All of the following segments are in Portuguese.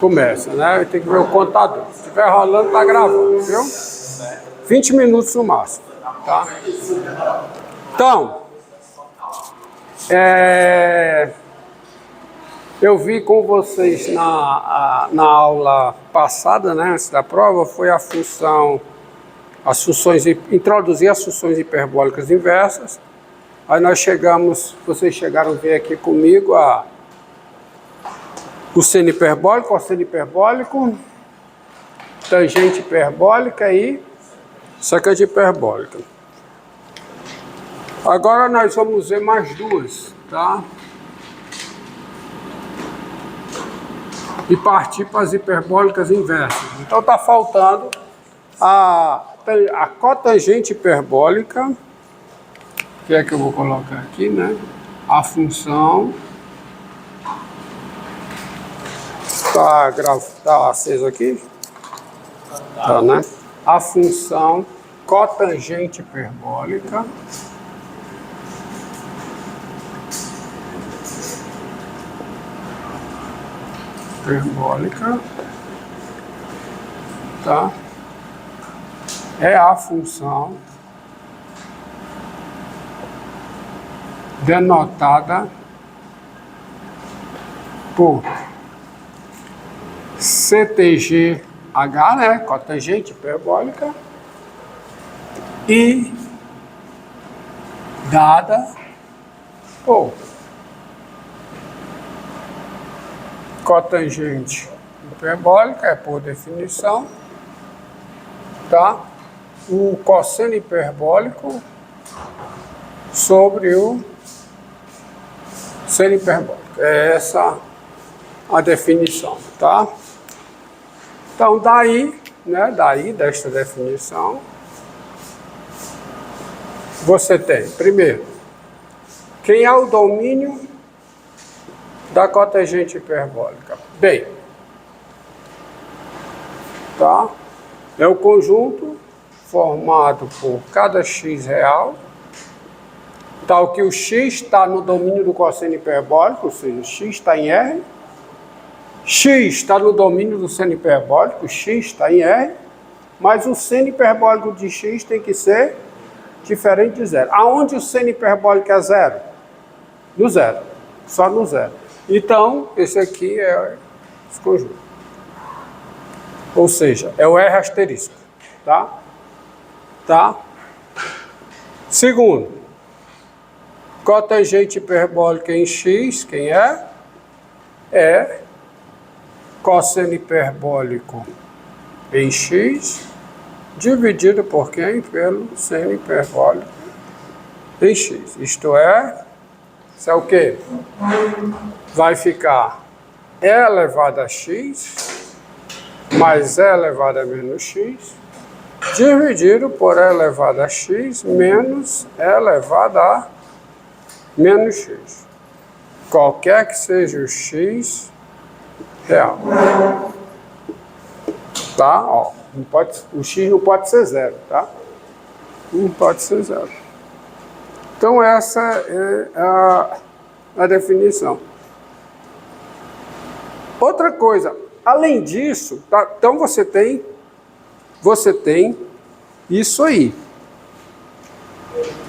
Começa, né? Tem que ver o contador. Se estiver rolando, tá gravando, viu? 20 minutos no máximo, tá? Então, eu vi com vocês na aula passada, né, antes da prova, foi introduzir as funções hiperbólicas inversas. Aí vocês chegaram a ver aqui comigo o seno hiperbólico, cosseno hiperbólico, tangente hiperbólica e secante hiperbólica. Agora nós vamos ver mais duas, tá? E partir para as hiperbólicas inversas. Então está faltando a cotangente hiperbólica, que é que eu vou colocar aqui, né? A função tá aceso aqui? Tá, né? A função cotangente hiperbólica tá? É a função denotada por CTGH, né? Cotangente hiperbólica, e dada por cotangente hiperbólica, é por definição, tá? O cosseno hiperbólico sobre o seno hiperbólico. É essa a definição, tá? Então, desta definição, você tem, primeiro, quem é o domínio da cotangente hiperbólica? Bem, tá? É o conjunto formado por cada x real, tal que o x está no domínio do cosseno hiperbólico, ou seja, x está em R, x está no domínio do seno hiperbólico, x está em R, mas o seno hiperbólico de x tem que ser diferente de zero. Aonde o seno hiperbólico é zero? No zero, só no zero. Então, esse aqui é esse conjunto. Ou seja, é o R asterisco, tá? Tá? Segundo, cotangente hiperbólica em x, quem é? É cosseno hiperbólico em x, dividido por quem? Pelo seno hiperbólico em x. Isto é, isso é o quê? Vai ficar e elevado a x mais e elevado a menos x, dividido por e elevado a x menos e elevado a menos x. Qualquer que seja o x real. Tá? Ó, o x não pode ser zero, tá? Não pode ser zero. Então essa é a definição. Outra coisa, além disso, tá? Então você tem isso aí.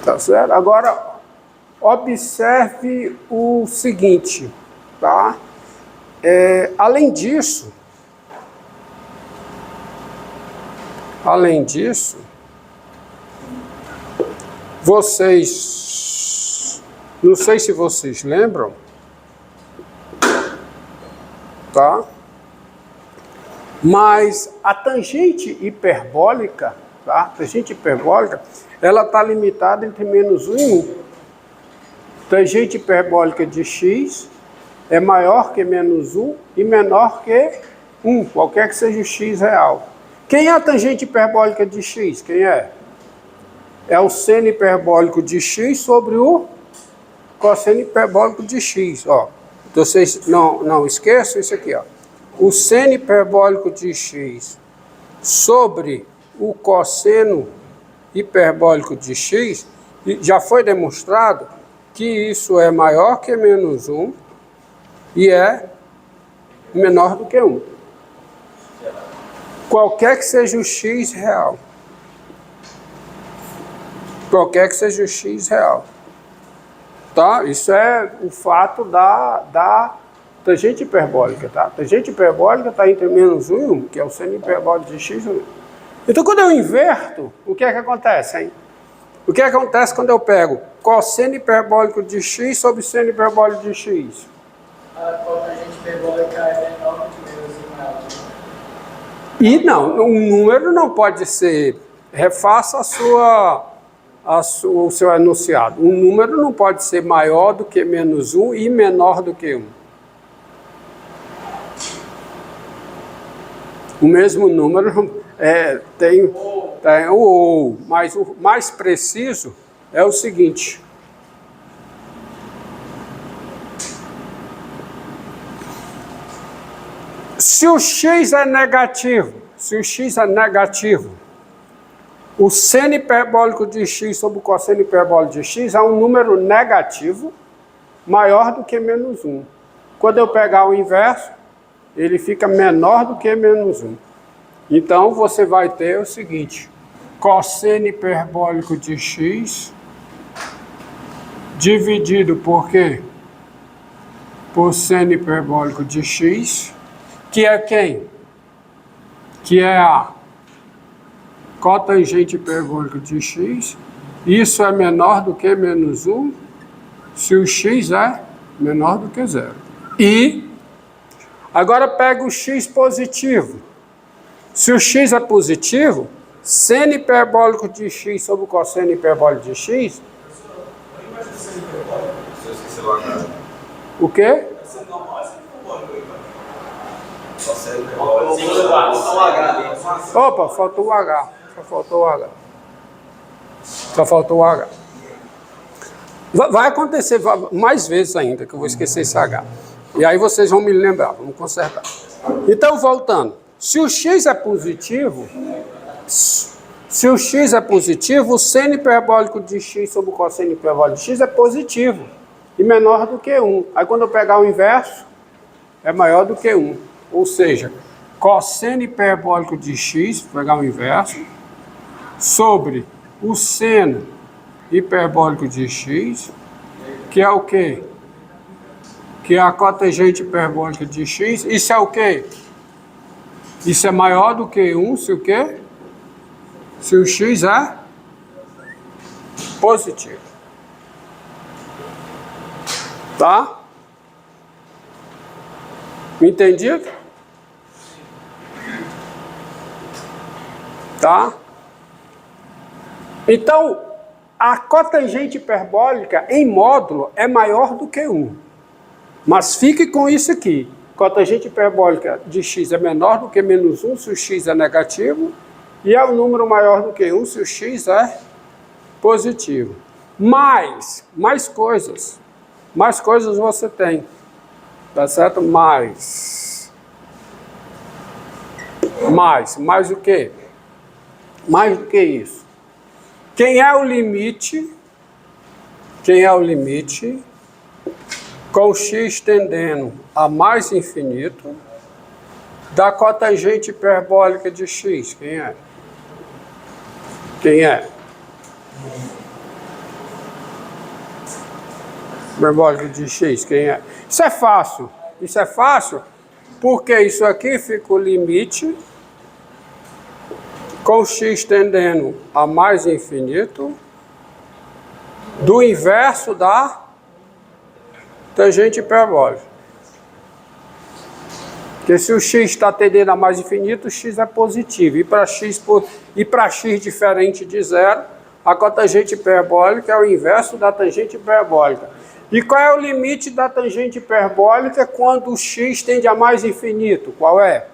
Tá certo? Agora, observe o seguinte, tá? Além disso, vocês, não sei se vocês lembram, tá? Mas a tangente hiperbólica, tá? A tangente hiperbólica, ela está limitada entre menos 1 e 1. Tangente hiperbólica de x é maior que menos 1 e menor que 1, qualquer que seja o x real. Quem é a tangente hiperbólica de x? Quem é? É o seno hiperbólico de x sobre o cosseno hiperbólico de x. Ó. Então, vocês não esqueçam isso aqui. Ó. O seno hiperbólico de x sobre o cosseno hiperbólico de x, já foi demonstrado que isso é maior que menos 1 e é menor do que 1. Qualquer que seja o x real. Qualquer que seja o x real. Tá? Isso é o fato da tangente hiperbólica. Tá? A tangente hiperbólica está entre menos 1 e 1, que é o seno hiperbólico de x. Então, quando eu inverto, o que é que acontece, hein? O que acontece quando eu pego cosseno hiperbólico de x sobre seno hiperbólico de x? A tangente hiperbólica é menor que menos 1 maior. E não, um número não pode ser... Refaça o seu enunciado. Um número não pode ser maior do que menos 1 e menor do que 1. O mesmo número tem o ou, mas o mais preciso é o seguinte. Se o x é negativo, o seno hiperbólico de x sobre o cosseno hiperbólico de x é um número negativo maior do que menos 1. Quando eu pegar o inverso, ele fica menor do que menos 1. Então, você vai ter o seguinte: cosseno hiperbólico de x dividido por quê? Por seno hiperbólico de x, que é quem? Que é a cotangente hiperbólica de x. Isso é menor do que menos 1, se o x é menor do que 0. E agora pega o x positivo. Se o x é positivo, seno hiperbólico de x sobre o cosseno hiperbólico de x... O quê? Opa, faltou o H. Só faltou o H. Vai acontecer mais vezes ainda, que eu vou esquecer esse H. E aí vocês vão me lembrar, vamos consertar. Então, voltando. Se o x é positivo, o seno hiperbólico de x sobre o cosseno hiperbólico de x é positivo e menor do que 1. Aí quando eu pegar o inverso, é maior do que 1. Ou seja, cosseno hiperbólico de x, vou pegar o inverso, sobre o seno hiperbólico de x, que é o quê? Que é a cotangente hiperbólica de x. Isso é o quê? Isso é maior do que 1 se o quê? Se o x é positivo. Tá? Entendido? Tá? Então, a cotangente hiperbólica em módulo é maior do que 1. Mas fique com isso aqui. Cotangente hiperbólica de x é menor do que menos 1 se o x é negativo. E é um número maior do que 1 se o x é positivo. Mais coisas. Mais coisas você tem. Tá certo? Mais o quê? Mais do que isso. Quem é o limite com x tendendo a mais infinito da cotangente hiperbólica de x? Quem é? Hiperbólica de x, quem é? Isso é fácil, porque isso aqui fica o limite com x tendendo a mais infinito do inverso da tangente hiperbólica. Porque se o x está tendendo a mais infinito, o x é positivo. E para x diferente de zero, a cotangente hiperbólica é o inverso da tangente hiperbólica. E qual é o limite da tangente hiperbólica quando o x tende a mais infinito? Qual é?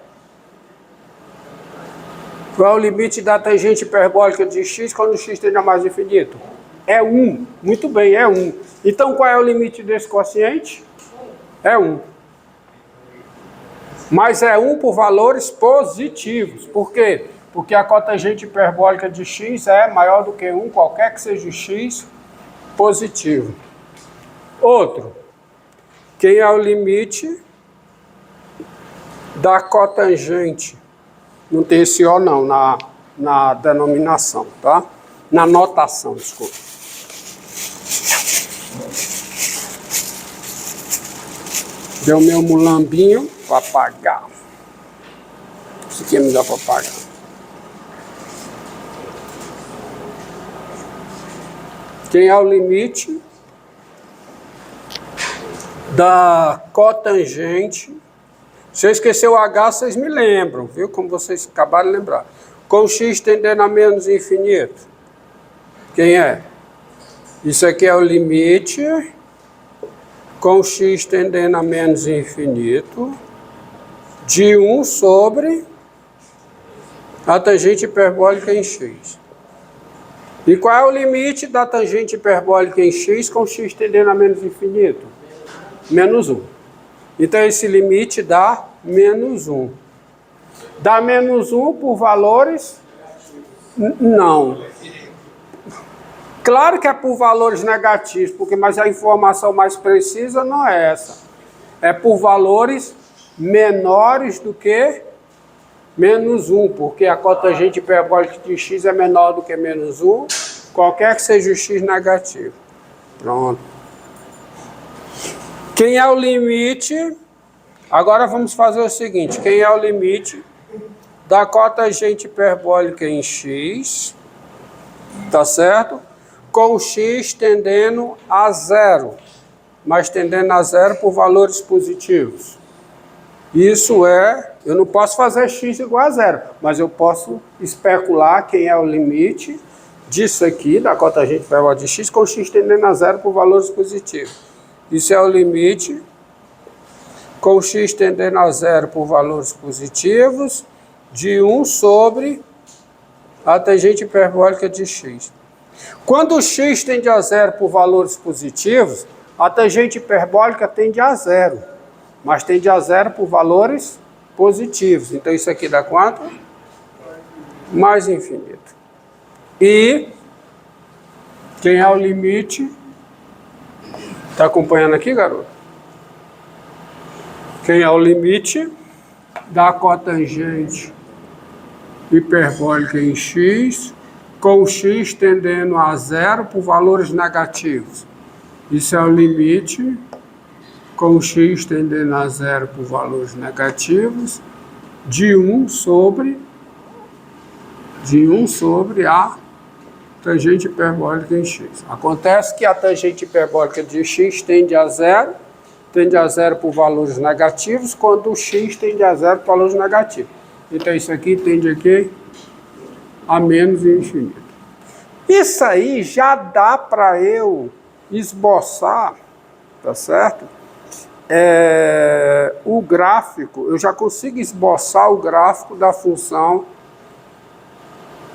Qual é o limite da tangente hiperbólica de x quando o x tende a mais infinito? É 1. Muito bem, é 1. Então, qual é o limite desse quociente? É 1. Mas é 1 por valores positivos. Por quê? Porque a cotangente hiperbólica de x é maior do que 1, qualquer que seja o x positivo. Outro. Quem é o limite da cotangente Não tem esse O não na denominação, tá? Na notação, desculpa. Deu meu mulambinho para pagar. Isso aqui é melhor para pagar. Quem é o limite da cotangente? Se eu esquecer o H, vocês me lembram, viu? Como vocês acabaram de lembrar. Com x tendendo a menos infinito. Quem é? Isso aqui é o limite com x tendendo a menos infinito de 1 sobre a tangente hiperbólica em x. E qual é o limite da tangente hiperbólica em x com x tendendo a menos infinito? Menos 1. Então esse limite dá menos 1. Dá menos 1 por valores? Não. Claro que é por valores negativos, mas a informação mais precisa não é essa. É por valores menores do que menos 1, porque a cotangente hiperbólica de x é menor do que menos 1, qualquer que seja o x negativo. Pronto. Quem é o limite? Agora vamos fazer o seguinte, quem é o limite da cotangente hiperbólica em x, tá certo? Com x tendendo a 0, mas tendendo a 0 por valores positivos. Isso é, eu não posso fazer x igual a 0, mas eu posso especular quem é o limite disso aqui, da cotangente hiperbólica de x, com x tendendo a 0 por valores positivos. Isso é o limite com x tendendo a 0 por valores positivos de 1 sobre a tangente hiperbólica de x. Quando o x tende a 0 por valores positivos, a tangente hiperbólica tende a 0, mas tende a 0 por valores positivos. Então isso aqui dá quanto? Mais infinito. E quem é o limite? Está acompanhando aqui, garoto? Quem é o limite da cotangente hiperbólica em x, com x tendendo a 0 por valores negativos. Isso é o limite com x tendendo a 0 por valores negativos de 1 sobre a tangente hiperbólica em x. Acontece que a tangente hiperbólica de x tende a 0 por valores negativos, quando o x tende a 0 por valores negativos. Então isso aqui tende aqui a menos infinito. Isso aí já dá para eu esboçar, tá certo? O gráfico, eu já consigo esboçar o gráfico da função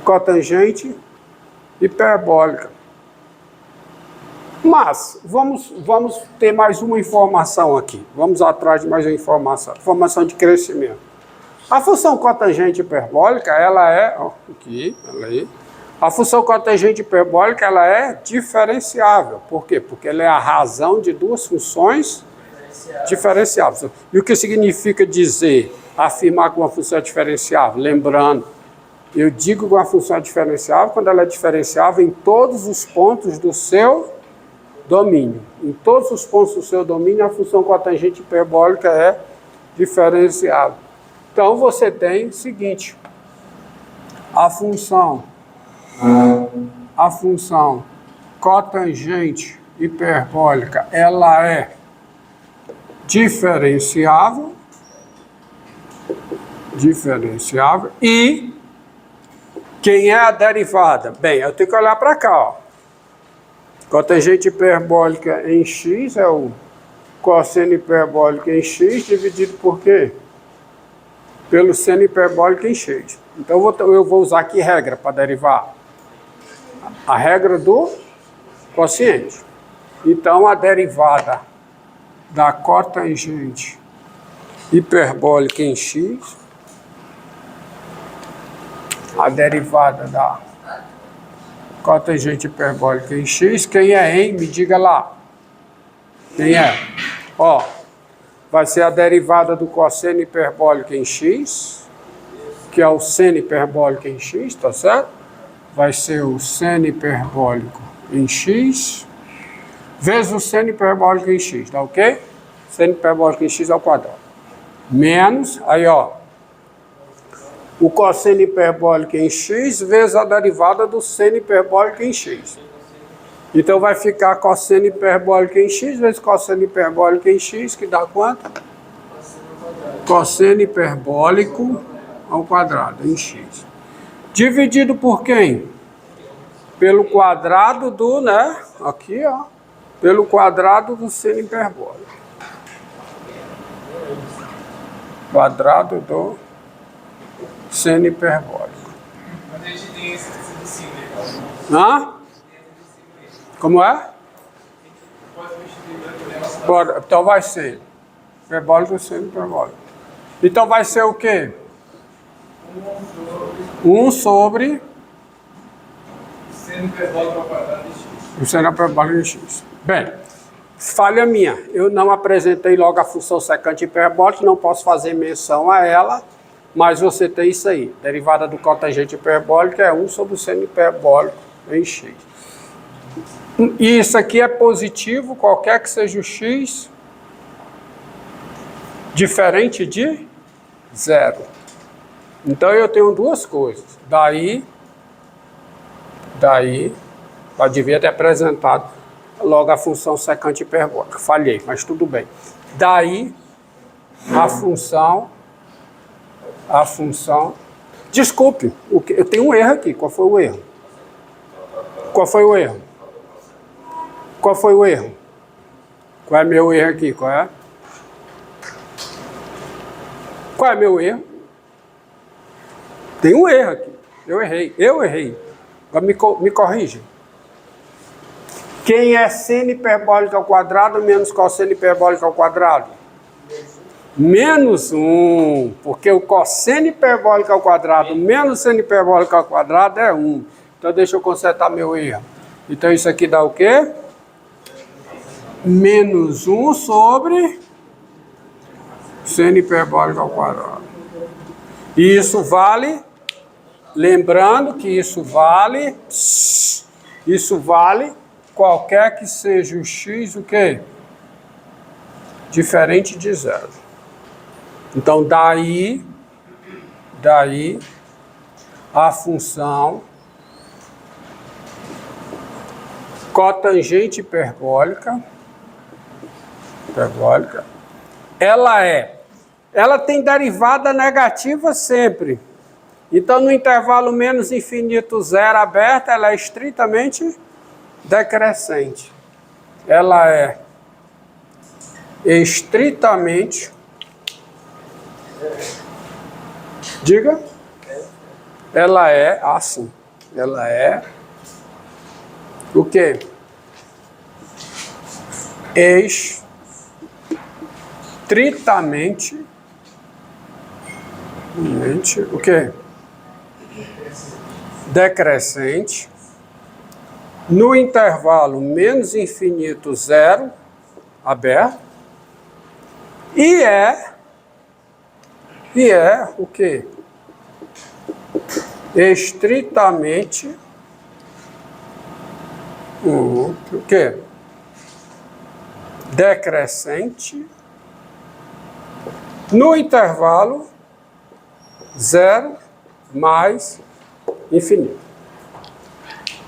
cotangente hiperbólica. Mas vamos ter mais uma informação aqui. Vamos atrás de mais uma informação de crescimento. A função cotangente hiperbólica, ela é, a função cotangente hiperbólica, ela é diferenciável. Por quê? Porque ela é a razão de duas funções diferenciáveis. E o que significa afirmar que uma função é diferenciável? Lembrando, eu digo que uma função é diferenciável quando ela é diferenciável em todos os pontos do seu domínio. Em todos os pontos do seu domínio, a função cotangente hiperbólica é diferenciável. Então, você tem o seguinte, a função cotangente hiperbólica, ela é diferenciável e quem é a derivada? Bem, eu tenho que olhar para cá, ó. Cotangente hiperbólica em x é o cosseno hiperbólico em x dividido por quê? Pelo seno hiperbólico em x. Então eu vou usar aqui regra para derivar. A regra do quociente. Então a derivada da cotangente hiperbólica em x, a derivada da cotangente hiperbólica em x, quem é, hein? Me diga lá. Quem é? Ó, vai ser a derivada do cosseno hiperbólico em x, que é o seno hiperbólico em x, tá certo? Vai ser o seno hiperbólico em x vezes o seno hiperbólico em x, tá ok? Seno hiperbólico em x ao quadrado. Menos, aí ó, o cosseno hiperbólico em x vezes a derivada do seno hiperbólico em x. Então vai ficar cosseno hiperbólico em x vezes cosseno hiperbólico em x, que dá quanto? Cosseno hiperbólico ao quadrado em x. Dividido por quem? Pelo quadrado do, né? Aqui, ó. Pelo quadrado do seno hiperbólico. Quadrado do seno hiperbólico. Mas a gente tem esse de cima, Hã? Como é? pode substituir o negócio da Bora, então vai ser hiperbólico do seno hiperbólico. Então vai ser o quê? 1 sobre seno hiperbólico ao quadrado de x. o seno hiperbólico em x. Bem, falha minha. Eu não apresentei logo a função secante hiperbólica, não posso fazer menção a ela, mas você tem isso aí. Derivada do cotangente hiperbólico é 1 sobre o seno hiperbólico em x. E isso aqui é positivo, qualquer que seja o x, diferente de 0. Então eu tenho duas coisas. Daí, eu devia ter apresentado logo a função secante hiperbólica. Falhei, mas tudo bem. Daí, a função... Desculpe, eu tenho um erro aqui. Qual foi o erro? Qual foi o erro? Qual foi o erro? Qual é meu erro aqui? Qual é? Qual é meu erro? Tem um erro aqui. Eu errei. Agora me corrija. Quem é seno hiperbólico ao quadrado menos cosseno hiperbólico ao quadrado? Menos 1. Porque o cosseno hiperbólico ao quadrado menos seno hiperbólico ao quadrado é 1. Então deixa eu consertar meu erro. Então isso aqui dá o quê? Menos 1 sobre seno hiperbólico ao quadrado. E isso vale, lembrando que isso vale qualquer que seja o x, o quê? Diferente de 0. Então, daí a função cotangente hiperbólica, ela tem derivada negativa sempre. Então, no intervalo menos infinito 0 aberto, ela é estritamente decrescente. Ela é estritamente... Diga? Ela é assim. Ela é o quê? Estritamente o quê? Decrescente no intervalo menos infinito 0 aberto e é o quê? Estritamente o quê? Decrescente no intervalo 0 mais infinito.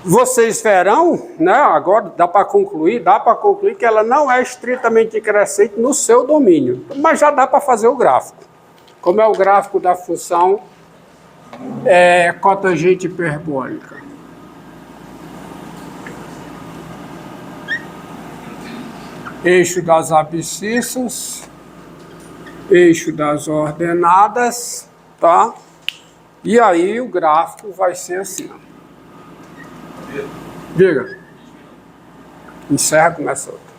Vocês verão, né? Agora dá para concluir que ela não é estritamente decrescente no seu domínio, mas já dá para fazer o gráfico. Como é o gráfico da função cotangente hiperbólica? Eixo das abscissas, eixo das ordenadas, tá? E aí o gráfico vai ser assim, ó. Diga. Encerra, começa outra.